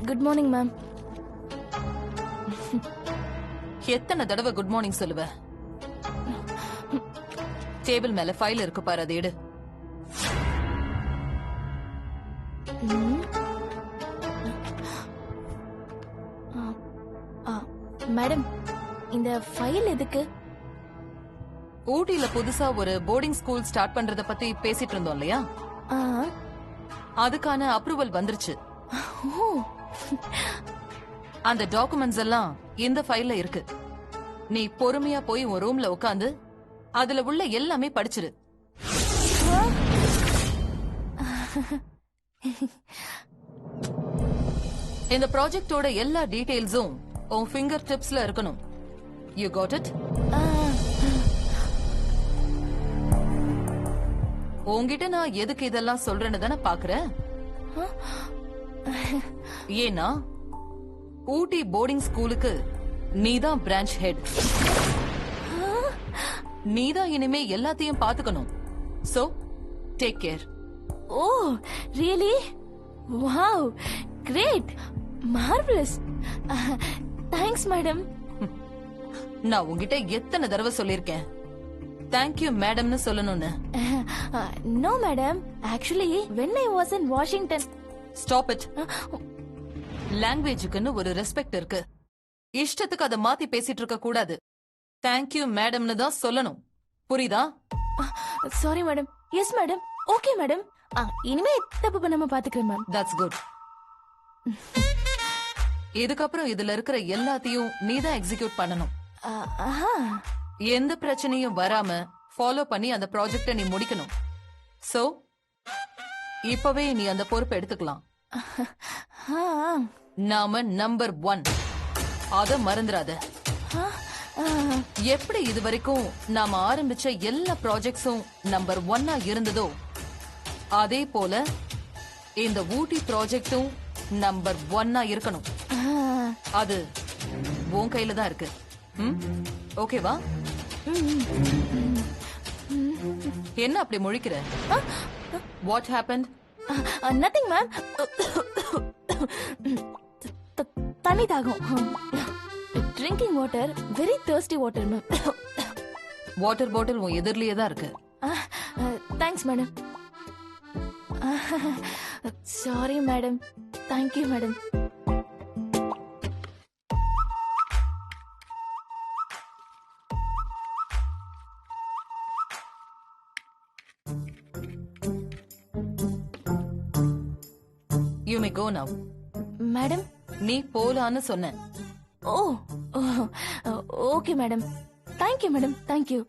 Good morning ma'am. எத்தனை தடவை good morning சொல்லுவ? டேபிள் மேல ஃபைல் இருக்கு பாரு, அதை எடு. மேடம், இந்த ஃபைல் எதுக்கு? ஊட்டில புதுசா ஒரு போர்டிங் ஸ்கூல் ஸ்டார்ட் பண்றத பத்தி பேசிட்டு இருந்தோம் இல்லையா? அதுக்கான அப்ரூவல் வந்துருச்சு. அந்த டாக்குமெண்ட்ஸ் எல்லாம் இந்த ஃபைல்ல இருக்கு. நீ பொறுமையா போய் உன் ரூம்ல உட்கார்ந்து அதுல உள்ள எல்லாமே படிச்சிரு. இந்த ப்ராஜெக்டோட எல்லா டீடைல்ஸும் உன் ஃபிங்கர் டிப்ஸ்ல இருக்கணும். You got it? உன்கிட்ட நான் எதுக்கு இதெல்லாம் சொல்றேன்னு தானே பாக்குறேன். ஏன்னா ஊட்டி போர்டிங் ஸ்கூலுக்கு நீதான் பிரான்ச் ஹெட். நீதான் இனிமே எல்லாத்தையும் பாத்துக்கணும். So take care. Oh really? Wow, great, marvellous. Thanks madam. நான் உன்கிட்ட எத்தனை தடவை சொல்லிருக்கேன் தேங்க்யூ மேடம்னு சொல்லணும்னு? No madam, actually when I was in Washington. Stop it. லாங்குவேஜுக்குன்னு ஒரு ரெஸ்பெக்ட் இருக்கு. இஷ்டத்துக்கு அதை மாத்தி பேசிட்டு இருக்க கூடாது. தேங்க்யூ மேடம்னு தான் சொல்லணும். புரியுதா? Sorry madam. Yes madam. Okay madam. இனிமே தப்பு பண்ணாம பாத்துக்கிறேன் மேம். That's good. இதுக்கப்புறம் இதுல இருக்கிற எல்லாத்தையும் நீதான் எக்ஸிக்யூட் பண்ணணும். எந்த பிரச்சனையும் வராம ஃபாலோ பண்ணி அந்த ப்ராஜெக்ட நீ முடிக்கணும். சோ இப்பவே நீ அந்த பொறுப்பை எடுத்துக்கலாம். நாம நம்பர் 1, அத மறந்துடாத. எப்படி இதுவரைக்கும் நாம ஆரம்பிச்ச எல்லா ப்ராஜெக்ட்ஸும் நம்பர் 1 இருந்ததோ அதே போல இந்த ஊட்டி ப்ராஜெக்டும் நம்பர் 1 இருக்கணும். அது உன் கையில தான் இருக்கு. ஓகேவா? என்ன அப்படி முழிக்கிற? What happened? Nothing ma'am. தண்ணி தாகம். Drinking water, very thirsty water ma'am. Water bottle உன் எதிரிலேயே தான் இருக்கு. Thanks madam. Sorry madam. Thank you madam. You may go now. Madam, நீ போலான்னு சொன்ன. Oh okay madam. Thank you madam. Thank you.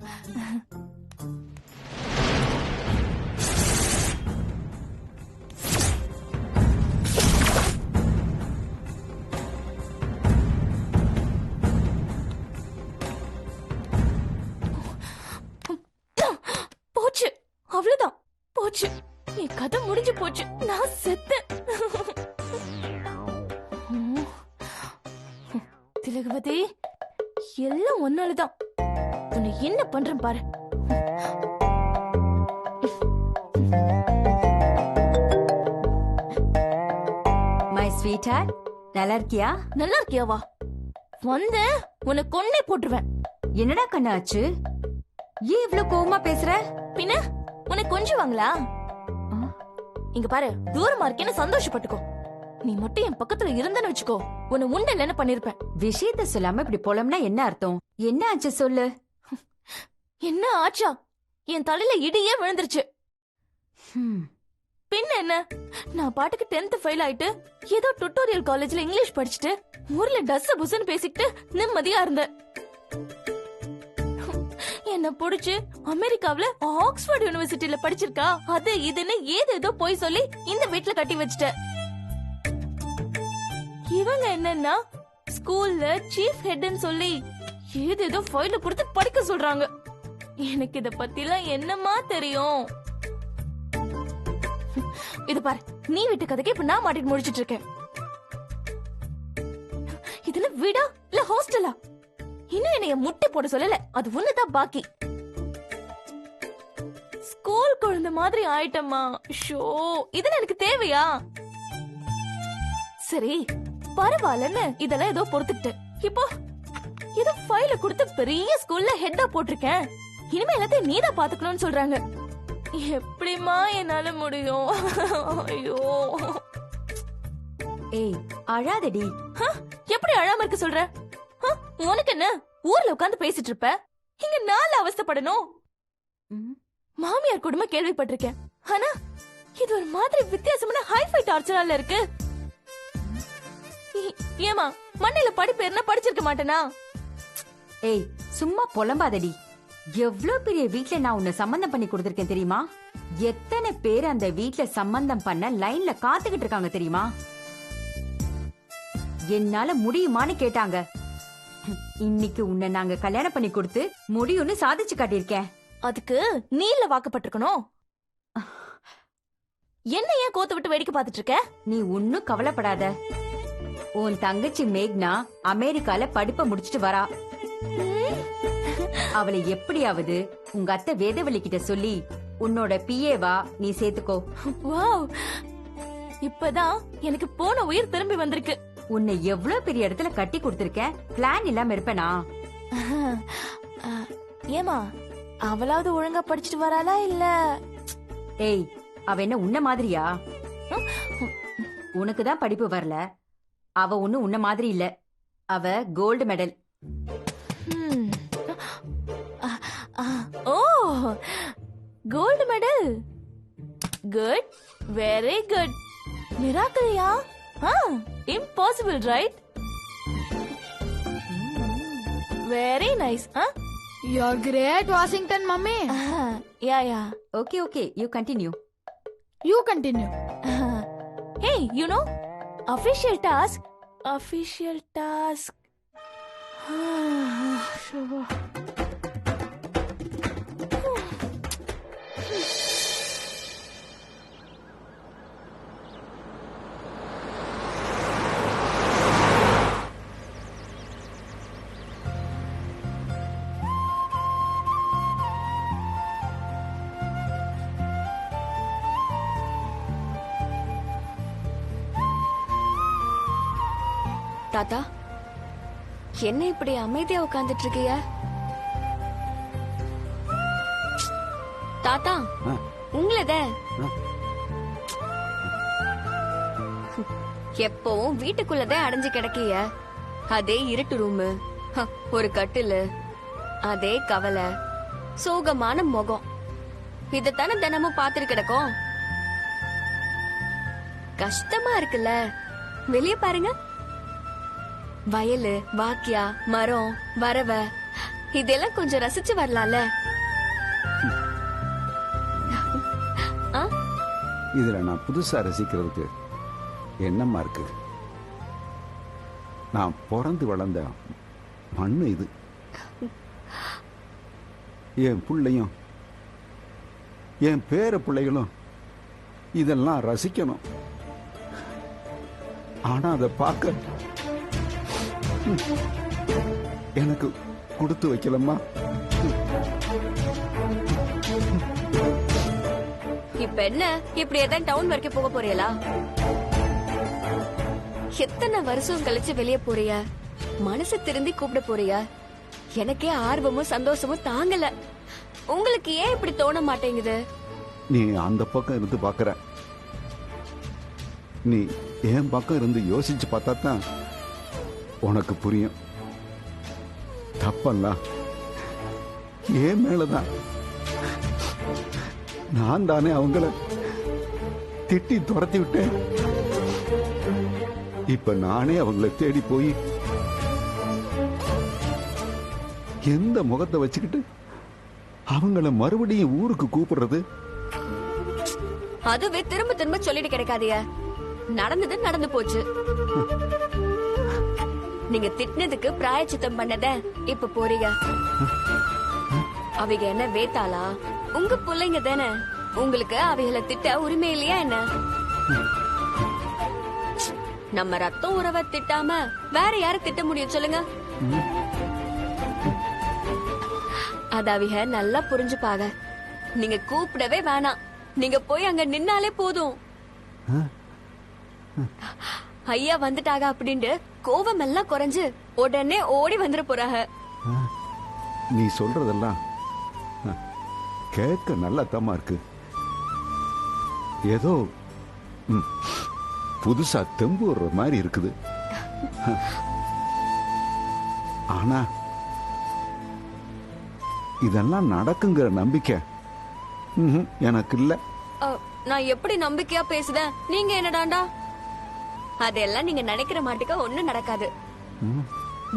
போச்சு, அவ்வளவுதான். போச்சு, என் கதை முடிஞ்சு போச்சு. நான் செத்தேன். திலகவதி, எல்லாம் ஒன்னாலதான். உன்னை என்ன பண்றேன் பாரு. மை ஸ்வீட் ஹார்ட், நல்லா இருக்கியா? நல்லா இருக்கியாவா? வந்த உன்னை கொன்னே போட்டுருவேன். என்னடா கண்ணாச்சு? ஏன் இவ்ளோ கோவமா பேசுற? பின்ன உன்னை கொஞ்சுவாங்களா? இங்க பாரு, தூரமா இருக்கேன்னு சந்தோஷப்பட்டுக்கோ. நீ மட்டும் என் பக்கத்துல இருந்தன்னு வச்சுக்கோ, உன்னை உண்டல் என்ன பண்ணிருப்பேன். விஷயத்த சொல்லாம இப்படி போலம்னா என்ன அர்த்தம்? என்ன ஆச்சு சொல்லு. என்ன ஆச்சா? என் தலையில இடியே விழுந்துருச்சு. பின்ன என்ன, நான் பாட்டுக்கு 10th ஃபெயில் ஆயிட்டு ஏதோ டுட்டோரியல் காலேஜ்ல இங்கிலீஷ் படிச்சுட்டு ஊர்ல டஸ் புஸ்ன்னு பேசிக்கிட்டு நிம்மதியா இருந்தேன். என்ன புடிச்சு அமெரிக்காவுல ஆக்ஸ்போர்ட் யூனிவர்சிட்டியில படிச்சிருக்கா, அது இதுன்னு ஏதேதோ போய் சொல்லி இந்த வீட்டுல கட்டி வச்சிட்ட. இவங்க என்னன்னா ஸ்கூல்ல சீஃப் ஹெட்னு சொல்லி ஏதேதோ ஃபைல கொடுத்து படிக்க சொல்றாங்க. எனக்கு இத பத்திலாம் என்னமா தெரியும்? இது பாரு, நீ வீட்டு கதைக்கு இப்ப நான் மாட்டிட்டு முடிச்சிட்டு இருக்கேன். இதுல வீடா இல்ல ஹாஸ்டலா? இன்னும் என்னைய முட்டை போட சொல்லல, அது ஒண்ணுதான் பாக்கி. ஸ்கூல் குழந்தை மாதிரி ஆயிட்டம்மா. ஷோ, இது எனக்கு தேவையா? சரி பரவாயில்லன்னு இதெல்லாம் ஏதோ பொறுத்துக்கிட்டு இப்போ ஏதோ ஃபைல கொடுத்து பெரிய ஸ்கூல்ல ஹெட்டா போட்டிருக்கேன். இனிமே எல்லாத்தையும் நீதான் பாத்துக்கணும்னு சொல்றாங்க. எப்படிமா என்னால முடியும்? ஐயோ ஏய் அழாதடி. எப்படி அழாம இருக்க சொல்ற? உனக்கு என்ன ஊர்ல உட்கார்ந்து பேசிட்டு இருப்ப, இங்க நாலு அவஸ்தைப்படணும். மாமியார் குடும்பம் கேள்விப்பட்டிருக்கேன், ஆனா இது ஒரு மாதிரி வித்தியாசமான ஹைஃபை டார்ச்சரால இருக்கு. ஏமா மண்ணில படிப்பு என்ன படிச்சிருக்க மாட்டேனா? ஏய் சும்மா புலம்பாதடி. எவ்ளோ பெரிய வீட்ல நான் உன்னை சம்பந்தம் பண்ணி கொடுத்திருக்கேன் தெரியுமா? எத்தனை பேர் அந்த வீட்ல சம்பந்தம் பண்ண லைன்ல காத்துக்கிட்டு இருக்காங்க தெரியுமா? என்னால முடியுமான்னு கேட்டாங்க. இன்னைக்கு உன்னை நாங்க கல்யாணம் பண்ணி கொடுத்து முடியும்னு சாதிச்சு காட்டியிருக்கேன். அதுக்கு நீல வாக்கப்பட்டிருக்கணும். என்ன ஏன் கோத்து விட்டு வேடிக்கை பார்த்துட்டு இருக்க? நீ ஒன்னும் கவலைப்படாத. உன் தங்கச்சி மேக்னா அமெரிக்கால படிப்பை முடிச்சிட்டு வரா. அவளை எப்படியாவது உங்க அத்தை வேதவழி கிட்ட சொல்லி உன்னோட பிஏவா நீ சேர்த்துக்கோ. வாவ், இப்பதான் எனக்கு போன உயிர் திரும்பி வந்திருக்கு. உன்னை எவ்வளவு பெரிய இடத்துல கட்டி கொடுத்திருக்கேன், பிளான் இல்லாம இருப்பேனா? ஏமா அவளாவது ஒழுங்கா படிச்சுட்டு வராளா இல்ல? ஏய் அவ என்ன உன்ன மாதிரியா? உனக்குதான் படிப்பு வரல, அவ ஒண்ணு உன்ன மாதிரி இல்ல. அவ gold medal. Oh gold medal, good, very good. மிராக்கிள்யா? Impossible right? Very nice. You're great, Washington, mummy. Yeah. Okay, you continue. You continue. Hey, you know, official task. தாத்தா, என்ன இப்படி அமைதியா உட்கார்ந்துட்டு இருக்கீங்க? தாத்தா, உங்களத எப்பவும் வீட்டுக்குள்ளதான் அடைஞ்சு கிடக்கீங்க. அதே இருட்டு ரூமு, ஒரு கட்டிலு, அதே கவலை, சோகமான முகம், இதத்தானே தினமும் பாத்துட்டு கிடக்கும். கஷ்டமா இருக்குல்ல? வெளிய பாருங்க, வயலு, வாக்கியா, மரம், வரவ, இதெல்லாம் கொஞ்சம் ரசிச்சு வரலாம்ல. இதுல நான் புதுசா ரசிக்கிறதுக்கு என்னமா இருக்கு? நான் பிறந்து வளர்ந்த மண்ணு இது. என் பிள்ளையும் என் பேர பிள்ளைகளும் இதெல்லாம் ரசிக்கணும். ஆனா அதை பார்க்க எனக்கு கொடுத்து வைக்கலம்மா. இப்ப என்ன, இப்படி ஏதாவது டவுன் வரைக்கும் போக போறீங்களா? எத்தனை வருஷம் கழிச்சு வெளியே போறிய, மனசு திருந்தி கூப்பிட போறிய. எனக்கே ஆர்வமும் சந்தோஷமும் தாங்கல. உங்களுக்கு ஏன் இப்படி தோண மாட்டேங்குது? நீ அந்த பக்கம் இருந்து பாக்குற, நீ என் பக்கம் இருந்து யோசிச்சு பார்த்தா தான் உனக்கு புரியும். தப்பெல்லாம் ஏன் மேலதான். நான் தானே அவங்கள திட்டி துரத்தி விட்டேன். இப்ப நானே அவங்கள தேடி போய் எந்த முகத்தை வச்சுக்கிட்டு அவங்கள மறுபடியும் ஊருக்கு கூப்பிடுறது? அதுவே திரும்ப திரும்ப சொல்லிட்டு கிடைக்காதிய. நடந்தது நடந்து போச்சு. நீங்க திட்டினதுக்கு பிராயச்சித்தம் பண்ணத இப்ப போறீங்க. அவைக என்ன வேத்தாளா? உங்க பிள்ளைங்க தானே. உங்களுக்கு அவைகளை திட்ட உரிமை இல்லையா என்ன? நம்ம ரத்தம் உறவை திட்டாம வேற யார திட்ட முடியும் சொல்லுங்க? அத அவைக நல்லா புரிஞ்சுப்பாங்க. நீங்க கூப்பிடவே வேணாம், நீங்க போய் அங்க நின்னாலே போதும். ஐயா வந்துட்டாங்க அப்படின்ட்டு கோவம் எல்லாம் குறைஞ்சு உடனே ஓடி வந்துட போறாங்க. நீ சொல்றதெல்லாம் கேட்க நல்லா தம்மா இருக்கு. ஏதோ புதுசா தெம்பு வர்ற மாதிரி இருக்குது. ஆனா இதெல்லாம் நடக்குங்கிற நம்பிக்கை எனக்கு இல்ல. நான் எப்படி நம்பிக்கையா பேசுதேன், நீங்க என்னடாண்டா? அதெல்லாம் நீங்க நினைக்கிற மாட்டுக்க ஒண்ணும் நடக்காது.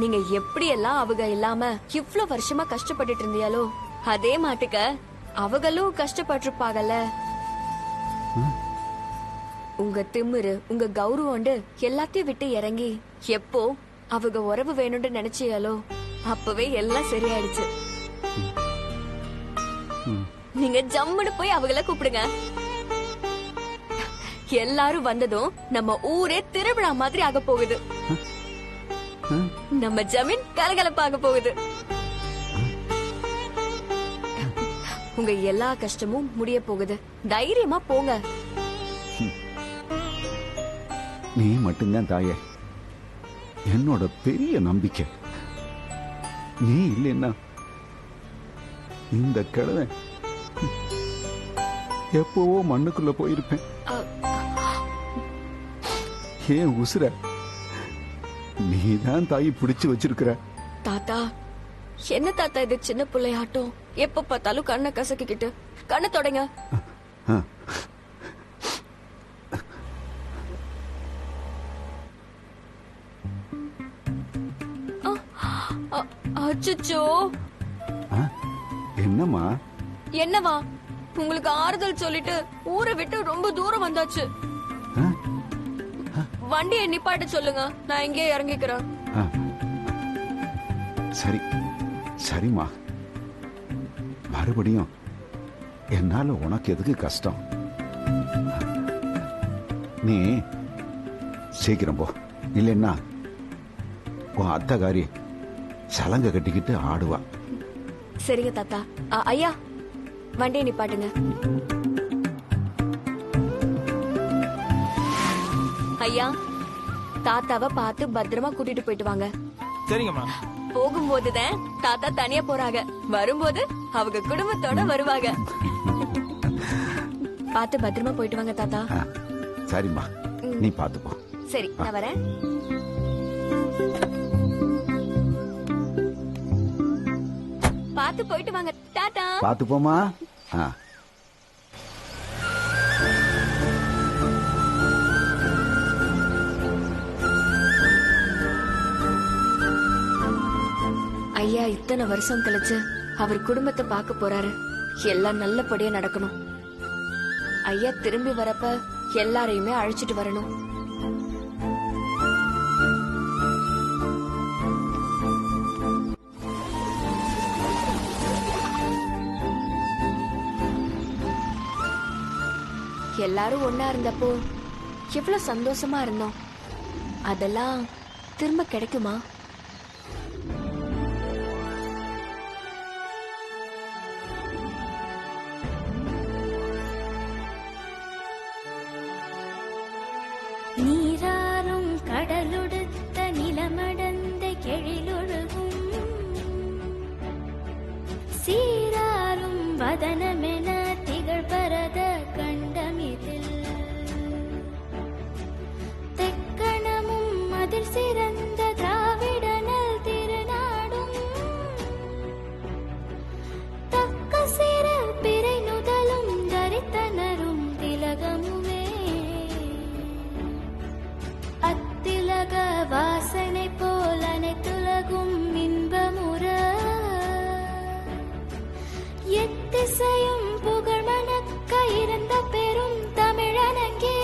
நீங்க எப்படி எல்லாம் அவங்க இல்லாம இவ்ளோ வருஷமா கஷ்டப்பட்டுட்டு இருந்தியாலோ அதே மாட்டுக்க அவங்களும் கஷ்டப்பட்டிருப்பாங்கல்ல. உங்க திமிரு உங்க கௌரவம் எல்லாத்தையும் விட்டு இறங்கி எப்போ அவங்க உறவு வேணும்னு நினைச்சியாலோ அப்பவே எல்லாம் சரியாயிடுச்சு. நீங்க ஜம்முன்னு போய் அவங்கள கூப்பிடுங்க. எல்லாரும் வந்ததும் நம்ம ஊரே திருவிழா மாதிரி ஆக போகுது. நம்ம ஜமீன் கலகலப்பாக போகுது. உங்க எல்லா கஷ்டமும் முடிய போகுது. தைரியமா போங்க. நீ மட்டும்தான் தாயே என்னோட பெரிய நம்பிக்கை. நீ இல்லைன்னா இந்த கிழமை எப்பவோ மண்ணுக்குள்ள போயிருப்பேன். ஏன் உசுர நீதான் தாயி பிடிச்சு வச்சிருக்கிற. தாத்தா என்ன தாத்தா இது சின்ன பிள்ளையாட்டம்? எப்ப பார்த்தாலும் கண்ணை கசக்கிக்கிட்டு கண்ணை தொடங்க. அச்சச்சோ. என்னம்மா? என்னவா? உங்களுக்கு ஆறுதல் சொல்லிட்டு ஊரை விட்டு ரொம்ப தூரம் வந்தாச்சு. வண்டியை நிப்பாட்ட சொல்லுங்க, நான் இங்கே இறங்கிக்கிறேன். சரி சரிம்மா, மறுபடியும் என்னால உனக்கு எதுக்கு கஷ்டம்? நீ சீக்கிரம் போ, இல்லைன்னா உன் அத்தகாரி சலங்க கட்டிக்கிட்டு ஆடுவா. சரிங்க தாத்தா. ஐயா வண்டியை நிப்பாட்டுங்க. ஐயா தாத்தாவை பார்த்து பத்திரமா கூட்டிட்டு போயிட்டு வாங்க. சரிங்கம்மா. போகும்போதுதான் தாத்தா தனியா போறாங்க, வரும்போது அவங்க குடும்பத்தோட வருவாங்க. பார்த்து பத்திரமா போயிட்டு வாங்க தாத்தா. சரிம்மா, நீ பார்த்து போ. சரி நான் வரேன். பார்த்து போயிட்டு வாங்க. டாடா. பார்த்து போமா. ஐயா இத்தனை வருஷம் கழிச்சு அவர் குடும்பத்தை பார்க்க போறாரு. எல்லாம் நல்லபடியா நடக்கணும். ஐயா திரும்பி வரப்ப எல்லாரையுமே அழைச்சிட்டு வரணும். எல்லாரும் ஒன்னா இருந்தப்போ எவ்வளவு சந்தோஷமா இருந்தோம். அதெல்லாம் திரும்ப கிடைக்குமா? நீராறும் கடலுடுத்த நிலமடந்த கெழிலொழுகும் சீராறும் வதனமென திகழ் பரத கண்டமிதில் தெக்கணமும் அதில் சிறந்த திராவிடனல் திருநாடும் தக்க சிற பிறை நுதலும் தரித்தனரும் திலகமுமே அத்திலக வாசனை போல் அனைத்துலகும் இன்பமுற எத்திசையும் புகழ் மணக்க இருந்த பெரும் தமிழனங்கே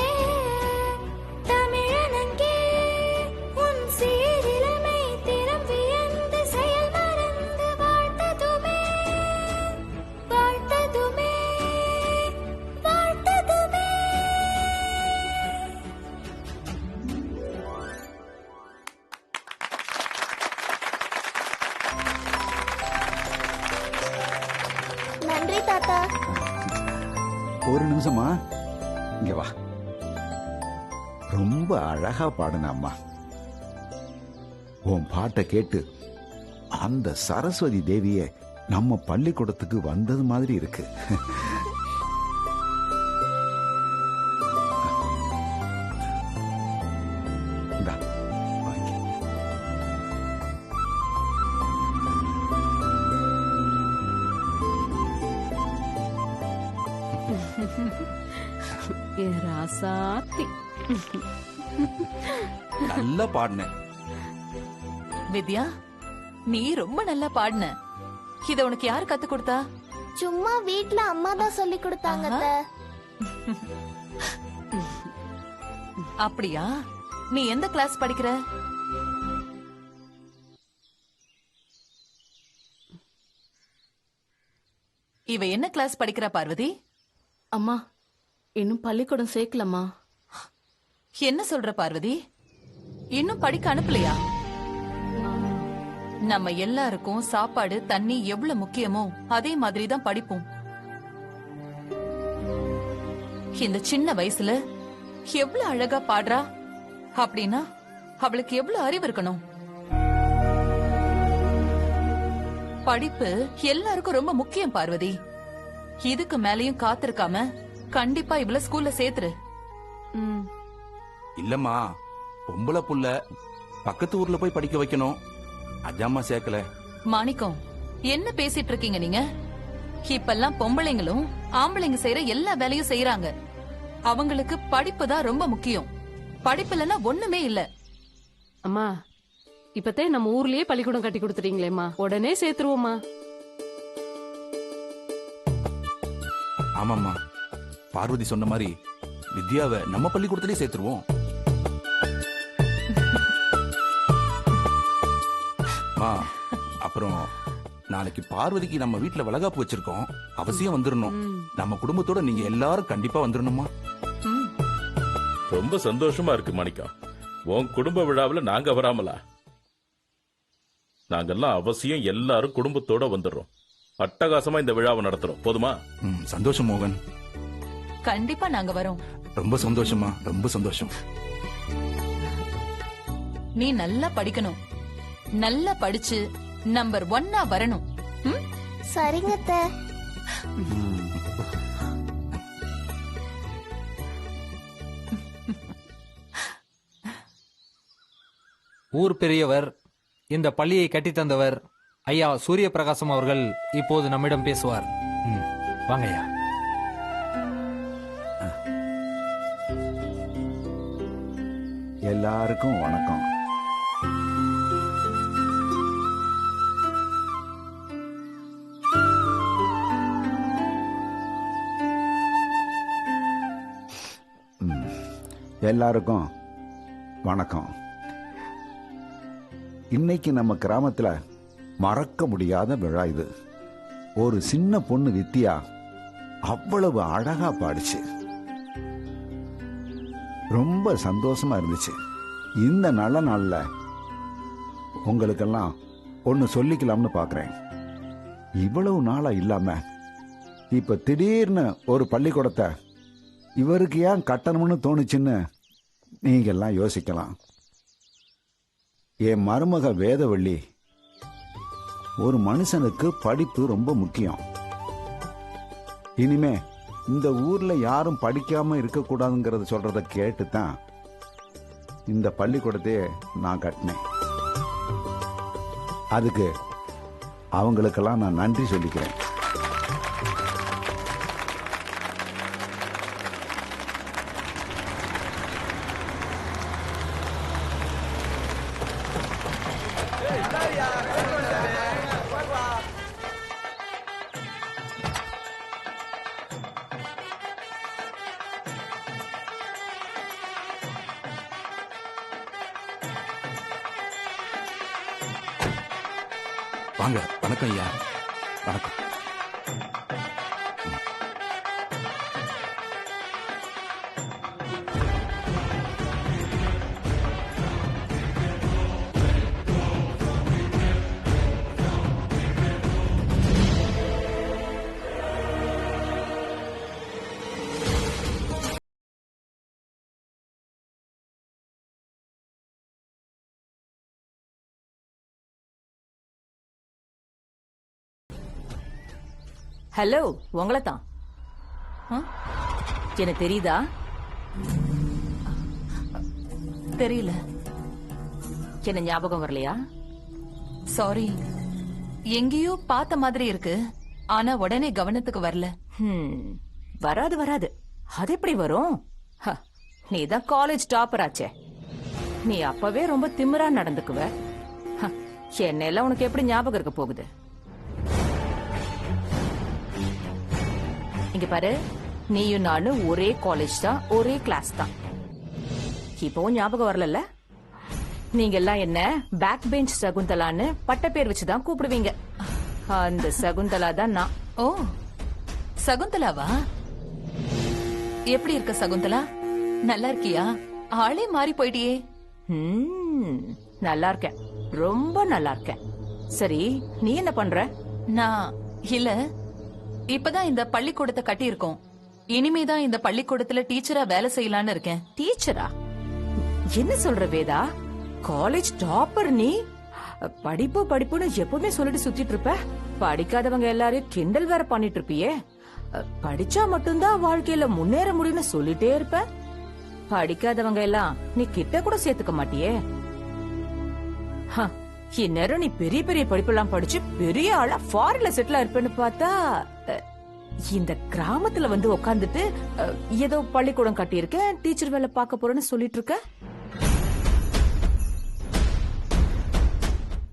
தமிழனங்கே உன் சீரிலமை திறம் வியந்து செயல் மறந்து வாழ்த்ததுமே வாழ்த்ததுமே வாழ்த்ததுமே. நன்றி தாத்தா. ஒரு நிமிஷமா, இங்க வா. ரொம்ப அழகா பாடுன அம்மா. உன் பாட்டை கேட்டு அந்த சரஸ்வதி தேவிய நம்ம பள்ளிக்கூடத்துக்கு வந்தது மாதிரி இருக்கு. இந்தா, வாங்கி. ராசாத்தி நல்லா பாடின. வித்யா, நீ ரொம்ப நல்லா பாடின. இத உனக்கு யாரு கத்து கொடுத்தா? சும்மா வீட்ல அம்மா தான் சொல்லி கொடுத்தாங்க அத்தை. அப்படியா? நீ எந்த கிளாஸ் படிக்கிற? இவ என்ன கிளாஸ் படிக்கிறா பார்வதி? அம்மா இன்னும் பள்ளிக்கூடம் சேர்க்கலம்மா. என்ன சொல்ற பார்வதி? இன்னும் படிக்க அனுப்பலையா? நம்ம எல்லாருக்கும் சாப்பாடு தண்ணி எவ்வளவு முக்கியமோ அதே மாதிரி தான் படிப்பும். இந்த சின்ன வயசுல எவ்வளவு அழகா பாடுறா அப்படின்னா அவளுக்கு எவ்வளவு அறிவு இருக்கணும். படிப்பு எல்லாருக்கும் ரொம்ப முக்கியம் பார்வதி. இதுக்கு மேலயும் காத்திருக்காம கண்டிப்பா இவள ஸ்கூல்ல சேர்த்துரு. இல்லம்மா, பொம்பளை புள்ள பக்கத்து ஊர்ல போய் படிக்க வைக்கணும். அஜாமா சேர்க்கல. மாணிக்கம், என்ன பேசிட்டு இருக்கீங்க நீங்க? இப்பெல்லாம் பொம்பளைங்களும் ஆம்பளைங்க செய்யற எல்லா வேலையும் செய்யறாங்க. அவங்களுக்கு படிப்பு தான் ரொம்ப முக்கியம். படிப்பு இல்லைன்னா ஒண்ணுமே இல்ல. அம்மா இப்பத்தே நம்ம ஊர்லயே பள்ளிக்கூடம் கட்டி கொடுத்துட்டீங்களேம்மா, உடனே சேர்த்துருவோம்மா. ஆமாம்மா, பார்வதி சொன்ன மாதிரி வித்யாவை நம்ம பள்ளிக்கூடத்திலே சேர்த்துருவோம். அப்புறம் நாளைக்கு பார்வதிக்கு நம்ம வீட்டுல வளகாப்பு வச்சிருக்கோம். அவசியம் வந்துடணும். நம்ம குடும்பத்தோட நீங்க எல்லாரும் கண்டிப்பா வந்துடணுமா? ரொம்ப சந்தோஷமா இருக்கு மாணிக்கா. உன் குடும்ப விழாவில் நாங்க வராமலா? நாங்கெல்லாம் அவசியம் எல்லாரும் குடும்பத்தோட வந்துடுறோம். அட்டகாசமா இந்த விழாவை நடத்துறோம். போதுமா? சந்தோஷம் மோகன். கண்டிப்பா நாங்க வரோம். ரொம்ப சந்தோஷமா, ரொம்ப சந்தோஷம். நீ நல்லா படிக்கணும். நல்லா படிச்சு நம்பர் 1 வரணும். சரிங்க அத்தை. ஊர் பெரியவர், இந்த பள்ளியை கட்டித்தந்தவர் ஐயா சூரிய பிரகாசம் அவர்கள் இப்போது நம்மிடம் பேசுவார். வாங்க ஐயா. எல்லாருக்கும் வணக்கம். எல்லாருக்கும் வணக்கம். இன்னைக்கு நம்ம கிராமத்துல மறக்க முடியாத விழா இது. ஒரு சின்ன பொண்ணு வித்யா அவ்வளவு அழகா பாடிச்சு. ரொம்ப சந்தோஷமா இருந்துச்சு. இந்த நல்ல நாள்ல உங்களுக்கெல்லாம் ஒன்னு சொல்லிக்கலாம்னு பாக்குறேன். இவ்வளவு நாளா இல்லாம இப்ப திடீர்னு ஒரு பள்ளிக்கூடத்தை இவருக்கு ஏன் கட்டணும்னு தோணுச்சுன்னு நீங்க எல்லாம் யோசிக்கலாம். என் மருமக வேதவள்ளி, ஒரு மனுஷனுக்கு படிப்பு ரொம்ப முக்கியம். இனிமே இந்த ஊர்ல யாரும் படிக்காம இருக்க கூடாதுங்கிறத சொல்றத கேட்டுதான் இந்த பள்ளிக்கூடத்தையே நான் கட்டினேன். அதுக்கு அவங்களுக்கெல்லாம் நான் நன்றி சொல்லிக்கிறேன். வாங்க. வணக்கம் ஐயா. வணக்கம். ஹலோ உங்களை தான் எனக்கு தெரியுதா? தெரியல. என்ன ஞாபகம் வரலையா? சாரி, எங்கேயோ பார்த்த மாதிரி இருக்கு, ஆனா உடனே கவனத்துக்கு வரல. வராது வராது, அது எப்படி வரும்? நீ தான் காலேஜ் டாப்பர் ஆச்சே, நீ அப்பவே ரொம்ப திமிரா நடந்துக்குவ. என்னெல்லாம் உனக்கு எப்படி ஞாபகம் இருக்க போகுது? இங்க பாரு, நீயும் நானும் ஒரே காலேஜ் தான், ஒரே கிளாஸ் தான். இப்பவும் ஞாபகம் வரல? நீங்க எல்லாம் என்ன பேக் பெஞ்ச் சகுந்தலான்னு பட்ட பேர் வச்சுதான் கூப்பிடுவீங்க. அந்த சகுந்தலா தான் நான். ஓ, சகுந்தலாவா? எப்படி இருக்க சகுந்தலா? நல்லா இருக்கியா? ஆளே மாறி போயிட்டியே. நல்லா இருக்கேன், ரொம்ப நல்லா இருக்கேன். சரி, நீ என்ன பண்ற? நான் இல்ல, இப்பதான் இந்த பள்ளிக்கூடத்தை கட்டி இருக்கோம். இனிமேதான் இந்த பள்ளிக்கூடத்துல டீச்சரா வேலை செய்யலான்னு இருக்கேன். டீச்சரா? என்ன சொல்ற வேதா? காலேஜ் டாப்பர் நீ, படிப்பு படிப்புன்னு எப்பவுமே சொல்லிட்டு சுத்திட்டு இருப்ப. படிக்காதவங்க எல்லாரையும் கிண்டல் வேற பண்ணிட்டு இருப்பியே. படிச்சா மட்டும்தான் வாழ்க்கையில முன்னேற முடியும்னு சொல்லிட்டே இருப்ப. படிக்காதவங்க எல்லாம் நீ கிட்ட கூட சேர்த்துக்க மாட்டியே. இந்நேரம் நீ பெரிய பெரிய படிப்பெல்லாம் படிச்சு பெரிய ஆளா ஃபாரின்ல செட்டில் இருப்பேன்னு பார்த்தா, இந்த கிராமத்துல வந்து உக்காந்துட்டு ஏதோ பள்ளிக்கூடம் கட்டியிருக்கேன், டீச்சர் வேலை பார்க்க போறேன்னு சொல்லிட்டு இருக்க.